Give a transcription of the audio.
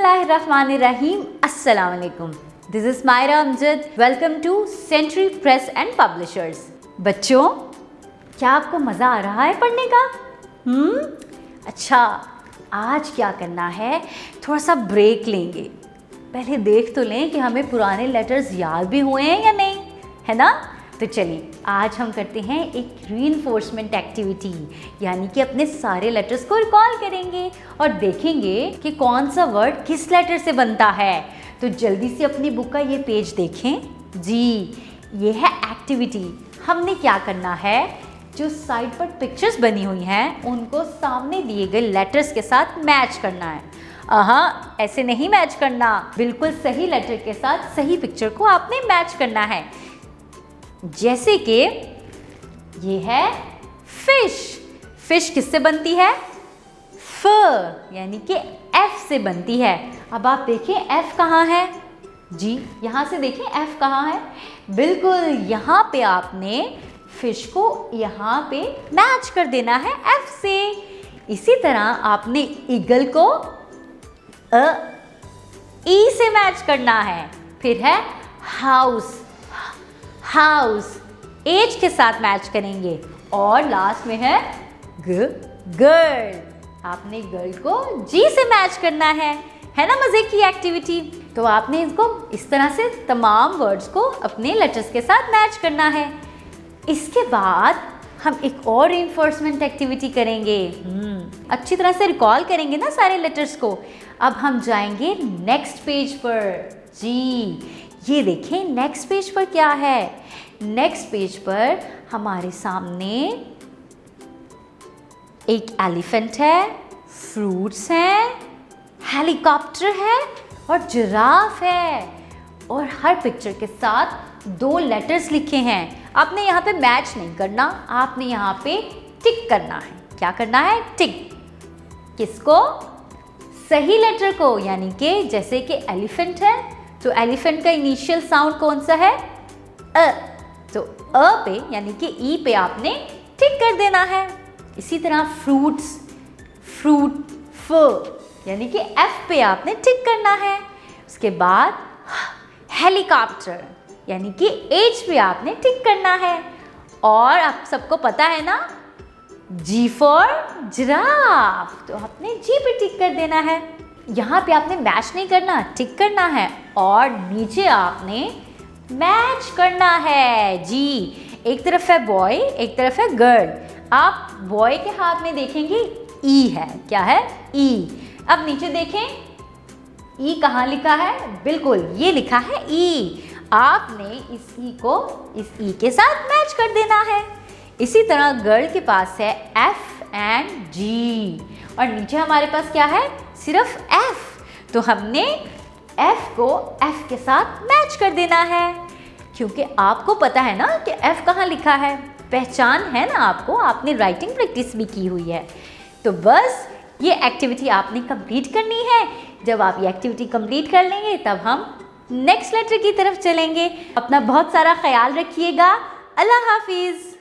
बिस्मिल्लाहिर्रहमानिर्रहीम। अस्सलाम वालेकुम। This is Maira Amjad. Welcome to Century Press and Publishers. बच्चों, क्या आपको मज़ा आ रहा है पढ़ने का? अच्छा, आज क्या करना है, थोड़ा सा ब्रेक लेंगे। पहले देख तो लें कि हमें पुराने लेटर्स याद भी हुए हैं या नहीं, है ना? तो चलिए आज हम करते हैं एक रीइंफोर्समेंट एक्टिविटी, यानी कि अपने सारे लेटर्स को रिकॉल करेंगे और देखेंगे कि कौन सा वर्ड किस लेटर से बनता है। तो जल्दी से अपनी बुक का ये पेज देखें जी। ये है एक्टिविटी। हमने क्या करना है, जो साइड पर पिक्चर्स बनी हुई हैं उनको सामने दिए गए लेटर्स के साथ मैच करना है। ऐसे नहीं मैच करना, बिल्कुल सही लेटर के साथ सही पिक्चर को आपने मैच करना है। जैसे कि ये है फिश। फिश किससे बनती है? फ, यानी कि एफ से बनती है। अब आप देखें एफ कहाँ है जी, यहाँ से देखें एफ कहाँ है। बिल्कुल यहाँ पे आपने फिश को यहाँ पे मैच कर देना है एफ से। इसी तरह आपने ईगल को ई से मैच करना है। फिर है हाउस, हाउस एज के साथ मैच करेंगे। और लास्ट में है गर्ल। आपने गर्ल को जी से मैच करना है ना? मजे की एक्टिविटी। तो आपने इसको इस तरह से तमाम वर्ड्स को अपने लेटर्स के साथ मैच करना है। इसके बाद हम एक और रीइंफोर्समेंट एक्टिविटी करेंगे। अच्छी तरह से रिकॉल करेंगे ना सारे लेटर्स को। अब हम जाएंगे नेक्स्ट पेज पर जी। ये देखें नेक्स्ट पेज पर क्या है। नेक्स्ट पेज पर हमारे सामने एक एलिफेंट है, फ्रूट्स हैं, हेलीकॉप्टर है और जिराफ है। और हर पिक्चर के साथ 2 लेटर्स लिखे हैं। आपने यहाँ पे मैच नहीं करना, आपने यहाँ पे टिक करना है। क्या करना है? टिक। किसको? सही लेटर को, यानी कि जैसे कि एलिफेंट है तो एलिफेंट का इनिशियल साउंड कौन सा है? अ। तो अ पे यानी कि ई पे आपने टिक कर देना है। इसी तरह फ्रूट्स, फ्रूट फ यानी कि एफ पे आपने टिक करना है। उसके बाद हेलीकॉप्टर यानी कि एच पे आपने टिक करना है। और आप सबको पता है ना, जी फॉर जिराफ, तो आपने जी पे टिक कर देना है। यहाँ पे आपने मैच नहीं करना, टिक करना है। और नीचे आपने मैच करना है जी। एक तरफ है बॉय, एक तरफ है गर्ल। आप बॉय के हाथ में देखेंगे ई है। क्या है? ई। अब नीचे देखें ई कहाँ लिखा है? बिल्कुल ये लिखा है ई। आपने इस ई को इस ई के साथ मैच कर देना है। इसी तरह गर्ल के पास है एफ एंड जी और नीचे हमारे पास क्या है? सिर्फ एफ। तो हमने एफ को एफ के साथ मैच कर देना है, क्योंकि आपको पता है ना कि एफ कहाँ लिखा है। पहचान है ना आपको, आपने राइटिंग प्रैक्टिस भी की हुई है। तो बस ये एक्टिविटी आपने कंप्लीट करनी है। जब आप ये एक्टिविटी कंप्लीट कर लेंगे तब हम नेक्स्ट लेटर की तरफ चलेंगे। अपना बहुत सारा ख्याल रखिएगा। अल्लाह हाफिज़।